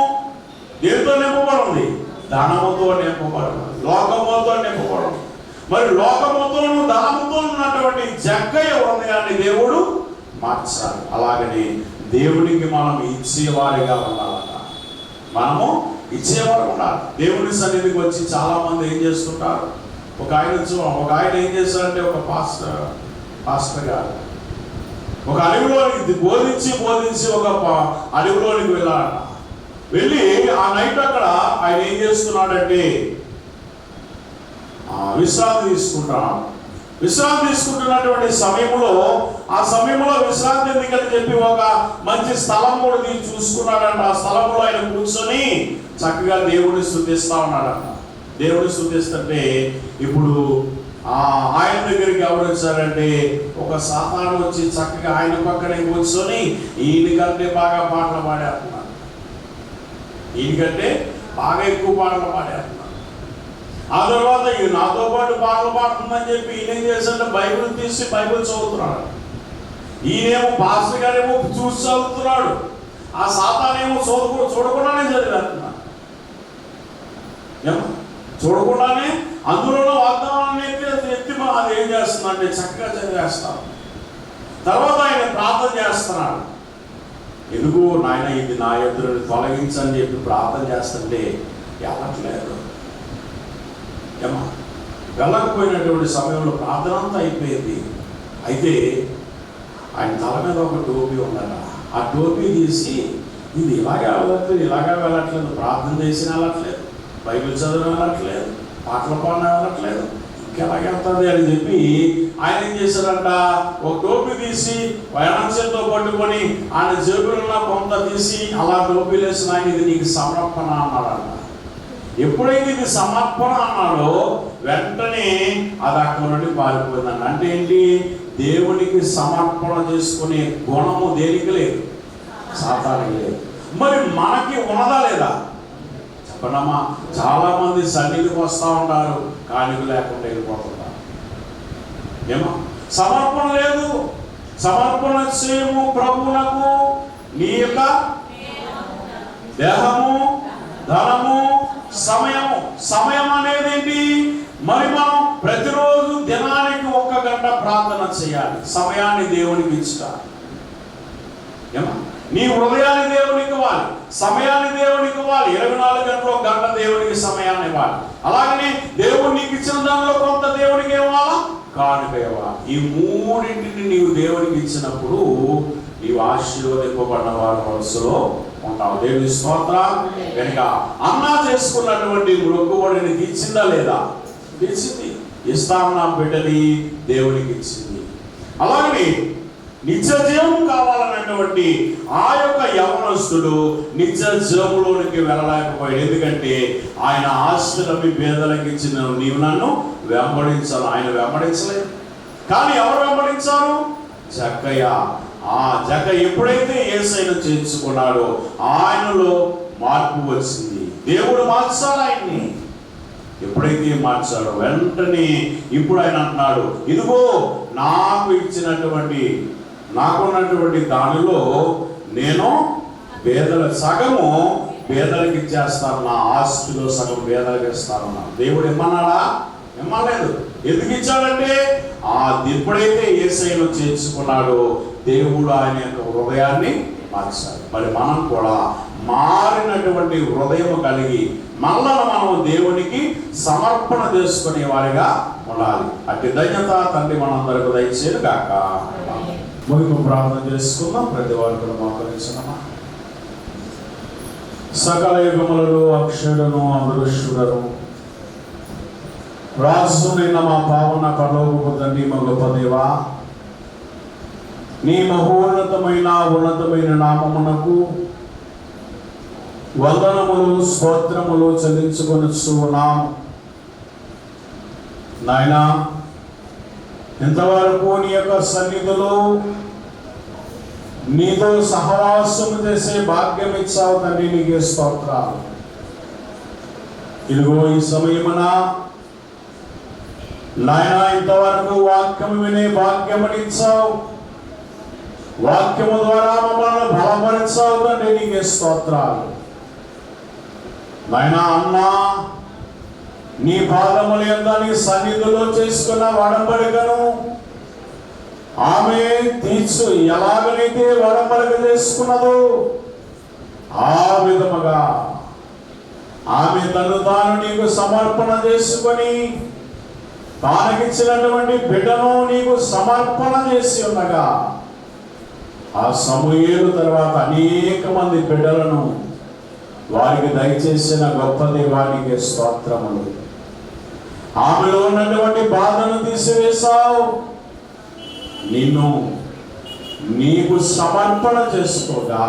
దేంతో నింపబడి ఉంది? ధనముతో నింపబడి ఉంది, లోకముతో నింపబడి ఉంది. మరి లోకముతోను ధనముతో ఉన్నటువంటి జక్కయ్య హృదయాన్ని దేవుడు మార్చాలి. అలాగని దేవుడికి మనం ఇచ్చేవారిగా ఉండాలట. మనము ఇచ్చేవారు ఉండాలి. దేవుని సన్నిధికి వచ్చి చాలా మంది ఏం చేస్తుంటారు, ఒక ఆయన ఏం చేస్తారంటే, ఒక పాస్టర్ గారు ఒక అడవిలోనికి బోధించి ఒక అడవిలోనికి వెళ్ళాలట. వెళ్ళి ఆ నైట్ అక్కడ ఆయన ఏం చేస్తున్నాడంటే విశ్రాంతి తీసుకుంటున్నటువంటి సమయంలో, ఆ సమయంలో విశ్రాంతి ఎందుకని చెప్పి ఒక మంచి స్థలం కూడా చూసుకున్నాడంట. ఆ స్థలంలో ఆయన కూర్చొని చక్కగా దేవుడిని స్తుతిస్తా ఉన్నాడంట. దేవుడిని స్తుతిస్తుంటే ఇప్పుడు ఆయన దగ్గరికి ఎవరు వచ్చారంటే, ఒక సాతాను వచ్చి చక్కగా ఆయన పక్కనే కూర్చొని ఈయనకంటే బాగా పాటలు పాడేస్తున్నాడు, ఈయనకంటే బాగా ఎక్కువ పాటలు పాడేస్తున్నాడు. ఆ తర్వాత నాతో పాటు పాటలు పాడుతుందని చెప్పి ఈయన ఏం చేశాడంటే బైబిల్ తీసి బైబిల్ చదువుతున్నాడు. ఈయనేమో పాస్టర్ గారేమో చూసి చదువుతున్నాడు, ఆ సాతానేమో చూడకుండానే చదివేస్తున్నాడు. చూడకుండానే అందులో వాగ్దానాన్ని ఎత్తి అది ఏం చేస్తుందంటే చక్కగా చదివేస్తాం. తర్వాత ఆయన ప్రార్థన చేస్తున్నాడు. ఎందుకు నాయన ఇది నా ఎదురుని తొలగించని చెప్పి ప్రార్థన చేస్తుంటే వెళ్ళట్లేదు. వెళ్ళకపోయినటువంటి సమయంలో ప్రార్థన అంతా అయిపోయింది. అయితే ఆయన తల మీద ఒక టోపీ ఉండట. ఆ టోపీ తీసి ఇది ఇలాగే వెళ్ళట్లేదు, ప్రార్థన చేసిన వెళ్ళట్లేదు, బైబిల్ చదివిన వెళ్ళట్లేదు, పాటలు పాడిన వెళ్ళట్లేదు, ఇంకెలాగెళ్తుంది అని చెప్పి ఆయన ఏం చేశారంట, ఒక టోపీ తీసి వయనంతో పట్టుకొని ఆయన జేబులో కొంత తీసి అలా టోపీలు వేసిన ఆయన ఇది నీకు సమర్పణ అన్నాడంట. ఎప్పుడైతే ఇది సమర్పణ అన్నాడో వెంటనే అది అక్కడ నుండి పారిపోయిందండి. అంటే ఏంటి? దేవునికి సమర్పణ చేసుకునే గుణము దేనికి లేదు, సాతానికి లేదు. మరి మనకి ఉన్నదా లేదా చెప్పండమ్మా. చాలా మంది సన్నిధికి వస్తూ ఉంటారు, కానుక లేకుండా వెళ్ళిపోతుంటారు. ఏమో సమర్పణ లేదు. సమర్పణ చేయము ప్రభువునకు నీ యొక్క దేహము, ధనము, సమయం అనేది ఏంటి? మరి మనం ప్రతిరోజు దినానికి 1 గంట ప్రార్థన చేయాలి. సమయాన్ని దేవునికి ఇచ్చుట. నీ హృదయాన్ని దేవునికి ఇవ్వాలి, సమయాన్ని దేవునికి ఇవ్వాలి. 24 గంటలు 1 గంట దేవునికి సమయాన్ని ఇవ్వాలి. అలాగనే దేవుడు నీకు ఇచ్చిన దానిలో కొంత దేవునికి ఇవ్వాలా, కానుక ఇవ్వాలి. ఈ మూడింటిని నీవు దేవునికి ఇచ్చినప్పుడు నీవు ఆశీర్వదింపబడిన వారి మనసులో ఉంటావు. దేవుని స్తోత్రం. కనుక అన్నా చేసుకున్నటువంటి మొక్కుబడిని ఇచ్చిందా లేదా? ఇచ్చింది. ఇస్తాను నా బిడ్డని దేవునికి ఇచ్చింది. అలాగే నిత్య జీవం కావాలన్నటువంటి ఆ యొక్క యవనస్తుడు నిత్య జీవంలోనికి వెళ్ళలేకపోయాడు. ఎందుకంటే ఆయన ఆస్తులవి పేదలకు ఇచ్చిన నీవు నన్ను వెంబడించాలి. ఆయన వెంబడించలేదు. కానీ ఎవరు వెంబడించారు? జక్కయ్య. ఆ జక్కయ్య ఎప్పుడైతే యేసయ్యను చేర్చుకున్నాడో ఆయనలో మార్పు వచ్చింది. దేవుడు మార్చాడు ఆయన్ని. ఎప్పుడైతే మార్చాడో వెంటనే ఇప్పుడు ఆయన అంటున్నాడు, ఇదిగో నాకున్నటువంటి దానిలో నేను పేదల సగము పేదలకు ఇచ్చేస్తాను, నా ఆస్తిలో సగం పేదలకు ఇస్తాను. దేవుడు ఇమ్మన్నాడా? ఇమ్మలేదు. ఎందుకు ఇచ్చాడంటే ఎప్పుడైతే యేసయ్యను చేర్చుకున్నాడో దేవుడు ఆయన యొక్క హృదయాన్ని మార్చాడు. మరి మనం కూడా మారినటువంటి హృదయం కలిగి మళ్ళా మనం దేవునికి సమర్పణ చేసుకునే వారిగా ఉండాలి. అట్టి ధన్యత తండ్రి మనందరికి దయచేయను గాక. ముగింపు ప్రార్థన చేసుకుందాం. ప్రతి వారు కూడా మోకరించుదామా. సకల యుగములలో అక్షరులను అదృష్టులను రాజు నిన్న మా పావన పరలోకపు తండ్రి మా గొప్ప దేవా, నీ ఉన్నతమైన నామమునకు వందనములు స్తోత్రములు చెల్లించుకొనుచు ఉన్నాము. నాయనా, ఇంతవరకు నీ యొక్క సన్నిధిలో నీతో సహవాసము చేసే భాగ్యం ఇచ్చావు తండ్రి, నీకే స్తోత్రాలు. ఇదిగో ఈ సమయమున నాయనా ఇంతవరకు వాక్యము వినే భాగ్యముని ఇచ్చావు. వాక్యము ద్వారా మమ్మల్ని బలపరిచావు తండ్రి, నీకే స్తోత్రాలు. నాయనా, అన్నా నీ పాదముల యందు నీ సన్నిధిలో చేసుకున్న వడంబడికను ఆమె తీర్చు ఎలాగనైతే వడంబడిక చేసుకున్నదో ఆ విధముగా ఆమె తను తాను నీకు సమర్పణ చేసుకొని తానకిచ్చినటువంటి బిడ్డను నీకు సమర్పణ చేసి ఉండగా ఆ సమూయేలు తర్వాత అనేక మంది బిడ్డలను వారికి దయచేసిన గొప్ప దేవానికి స్తోత్రములు. ఆమెలో ఉన్నటువంటి బాధను తీసివేశావు. నిన్ను నీకు సమర్పణ చేసుకోగా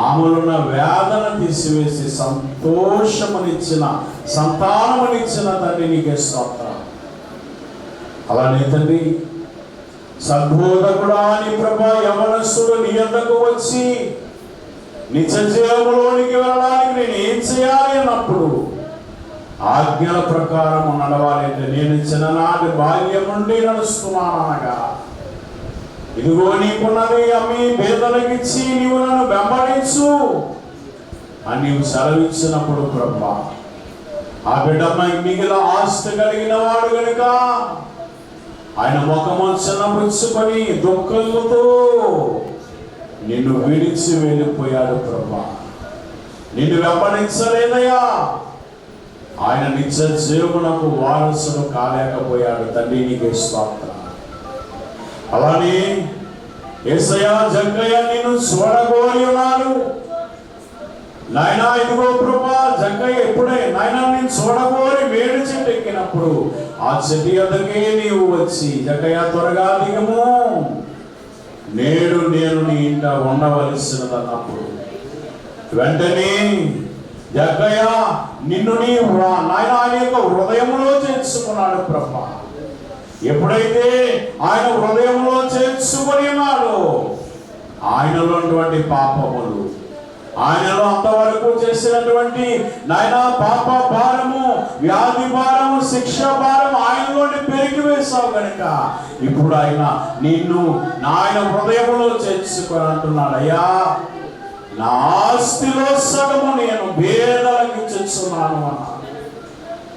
ఆమెలున్న వేదన తీసివేసి సంతోషమునిచ్చిన సంతానమునిచ్చిన తండ్రి నీకే స్తోత్రం. అలానే తండ్రి, సద్బోధకుడా నీ ప్రభా యవనస్తుడు నీ యొద్దకు వచ్చి నిత్య జీవములోనికి వెళ్ళడానికి నేను ఏం చేయాలి అన్నప్పుడు ఆజ్ఞల ప్రకారం నడవాలి అంటే నేను చిన్ననాటి బాల్యం నుండి నడుస్తున్నాను అనగా ఇదిగో నీకున్నది అమ్మి పేదలకిచ్చి నీవు నన్ను వెంబడించు అని నీవు సెలవిచ్చినప్పుడు ప్రభా ఆ బిడ్డమ్మ మిగిలిన ఆస్తి కలిగిన వాడు కనుక ఆయన ముఖము చిన్నపుచ్చుకొని దుఃఖంతో నిన్ను విడిచి వెళ్ళిపోయాడు ప్రభా. నిన్ను వెంబడించలేదయ్యా. ఆయన నిత్య జీవమునకు వారసును కాలేకపోయాడు తండ్రి, నీకే స్తోత్రం. అలానే యేసయ్య జగ్గయ్య నిన్ను చూడగోరి ఉన్నాడు. నాయనా ఇదిగో ప్రభా, జగ్గయ్య ఎప్పుడే నాయనా నేను చూడగోరి వేడి చెట్టు ఎక్కినప్పుడు ఆ చెట్టు ఎదుకే నీవు వచ్చి జగ్గయ్య త్వరగా దిగము, నేడు నేను నీ ఇంట ఉండవలసినదన్నప్పుడు వెంటనే జగ్గయ్య నిన్ను నీ నాయన ఆయన యొక్క హృదయంలో చేర్చుకున్నాడు ప్రభా. ఎప్పుడైతే ఆయన హృదయంలో చేర్చుకొని ఉన్నాడో ఆయనలో ఉన్నటువంటి పాపములు, ఆయనలో అంతవరకు చేసినటువంటి నాయన పాప భారము, వ్యాధి భారము, శిక్ష భారం ఆయనలోని పెరిగి వేశావు కనుక ఇప్పుడు ఆయన నిన్ను ఆయన హృదయంలో చేర్చుకొని అంటున్నాడు, అయ్యా నా ఆస్తిలో సగము నేను పేదలకు ఇచ్చున్నాను అన్నాడు.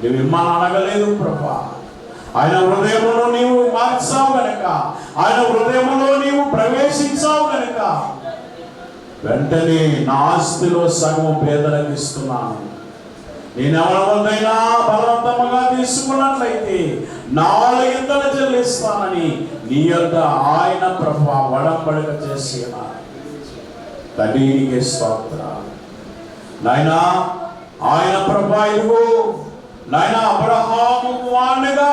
నువ్వు ఇమ్మని అడగలేదు ప్రభా. ఆయన హృదయములో నీవు మార్చావు గనక, ఆయన హృదయములో నీవు ప్రవేశించావు గనక వెంటనే నా ఆస్తిలో సగము పేదలకు ఇస్తున్నాను. నేను ఎవరి వద్దైనా బలవంతముగా తీసుకున్నట్లయితే 4 ఇంతలు చెల్లిస్తానని నీ యొద్ద ఆయన ప్రభా వడంబడిక చేసి తండ్రి, నీకే స్తోత్రాలు. నాయనా ఆయన ప్రభా ఇదిగో నాయన అబ్రహాము కుమారునిగా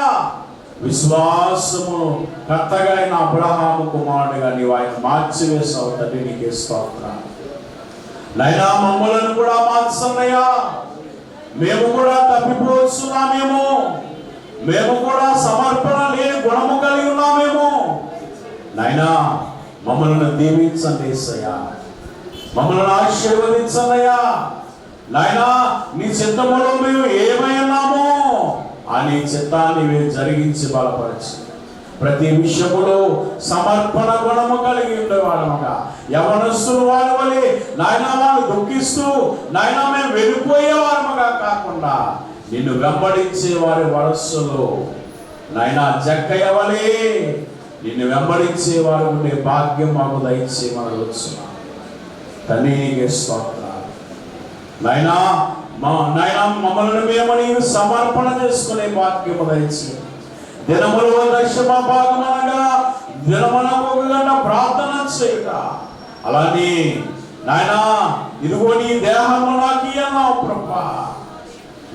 విశ్వాసము కర్తగా అయిన అబ్రహాము కుమారునిగా నీవు ఆయన మార్చివేసావు తండ్రి, నీకే స్తోత్రాలు. నాయనా మమ్మలను కూడా మార్చన్నయ్యా. మేము కూడా తప్పిపోతున్నామేమో, మేము కూడా సమర్పణ లేని గుణము కలిగి ఉన్నామేమో. నాయనా మమ్మల్ని దీవించండి యేసయ్యా, మమ్మల్ని ఆశీర్వదించన్నయ్యా. నాయనా నీ చిత్తములో మేము ఏమైనామో ఆ నీ చిత్తాన్ని జరిగించి బలపరచు. ప్రతి విషయములో సమర్పణ గుణము కలిగి ఉండేవాడముగా యవనస్తులు వారి వలె నాయన వాళ్ళు దుఃఖిస్తూ నాయన మేము వెళ్ళిపోయేవారముగా కాకుండా నిన్ను వెంబడించే వారి వరస్సులో నాయన జక్కయ్య వలె నిన్ను వెంబడించే వారు ఉండే భాగ్యం మాకు దయచేయమని వచ్చున్నాం. తండ్రికి స్తోత్రాలు. నాయనా మమ్మల్ని మేము నీకు సమర్పణ చేసుకునే భాగ్యము దయచేయి. దినములు దశమ భాగమనగా దినమునకు ఒక గంట ప్రార్థన చేయుట. అలానే నాయనా ఇదిగో నీ దేహము నాకు ఇయ్యన్నావు ప్రభా.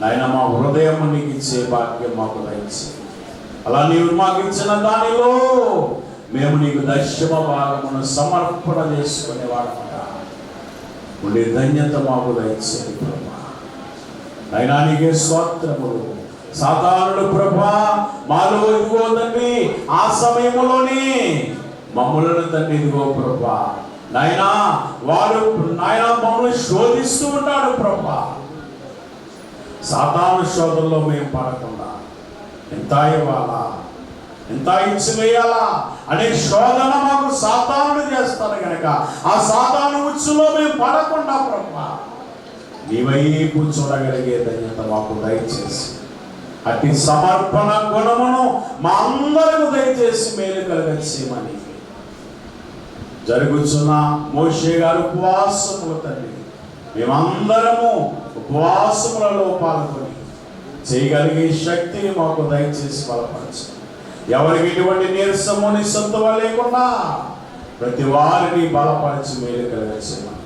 నాయన మా హృదయము నీకు ఇచ్చే భాగ్యం మాకు దయచేయి. అలా నీవు మాకు ఇచ్చిన దానిలో మేము నీకు దశమ భాగమును సమర్పణ చేసుకునేవాడముగా ఉండే ధన్యత మాకు దయచేయి ప్రభా. నాయనా నీకే స్తోత్రములు. సాతానుడు ప్రభా మాలో ఇదిగో తండ్రి ఆ సమయంలోనే మమ్మల్ని తండ్రి ఇదిగో ప్రభా నాయనా వాడు నాయన మమ్మల్ని శోధిస్తూ ఉన్నాడు ప్రభా. సాతాను శోధనలో మేము పడకుండా ఎంత ఇవ్వాలా, ఎంత ఇచ్చి వేయాలా అనే శోధన మాకు సాతానుడు చేస్తాను కనుక ఆ సాతాను ఉచ్చులో మేము పడకుండా ప్రభా నీ వైపు చూడగలిగే ధన్యత మాకు దయచేసి అతి సమర్పణ గుణమును మా అందరకు దయచేసి మేలు కలగచేయమని జరుగుతున్న మోషే గారు ఉపవాసములు తండ్రి మేమందరము ఉపవాసములలో పాల్గొని చేయగలిగే శక్తిని మాకు దయచేసి బలపరచు. ఎవరికి ఎటువంటి నీరసము నిస్సత్తువ లేకుండా ప్రతి వారిని బలపరిచి మేలు కలగచేయమని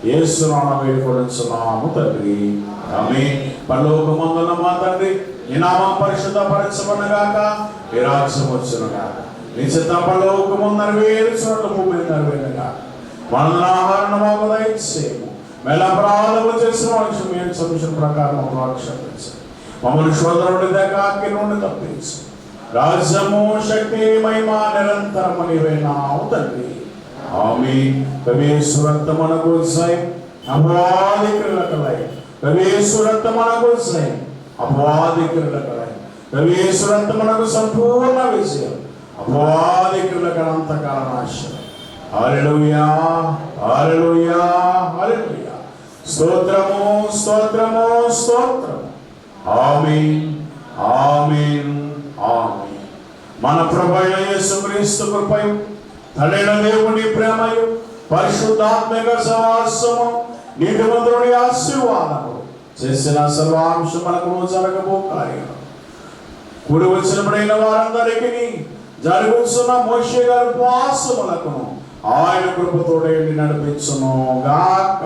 యేసు నామమున వేడుకొనుచున్నాము తండ్రి. ఆమేన్. పరలోకమందున్న మా తండ్రి నీ నామం పరిశుద్ధపరచబడుగాక, నీ రాజ్యం వచ్చునుగాక, నీ చిత్తం పరలోకమందు నెరవేరుచున్నట్లు భూమి మీద నెరవేరునుగాక. మన ఆహారం మాకు దయచేయము. మేల అపరాధములు చేసిన వారికి మేము సమస్య ప్రకారం క్షమించు. మమ్మల్ని శోధనుడి దగ్గర నుండి తప్పించు. రాజ్యము శక్తి మహిమ నిరంతరము నీవేనావు తండ్రి. ఆమేన్. కవేశ్వరత్త మనకు సై అపవాదికులకలై కవేశ్వరత్త మనకు సై అపవాదికులకలై కవేశ్వరత్త మనకు సంపూర్ణ విజయం అపవాదికులకనంతకాల నాశనం. హల్లెలూయా హల్లెలూయా హల్లెలూయా. స్తోత్రము స్తోత్రము స్తోత్రము. ఆమేన్ ఆమేన్ ఆమేన్. మన ప్రభువైన యేసుక్రీస్తు కృపయు తండ్రైన దేవుని ప్రేమయు పరిశుద్ధాత్మిక సహవాసము నీతిమంతుడి ఆశీర్వాదము చేసిన సర్వాంశం మనకు జరగబో కార్యం కూడి వచ్చినప్పుడైన వారందరికీ జరుగుతున్న మోషే గారి ఉపవాసములకును ఆయన కృపతోడే నడిపించును గాక.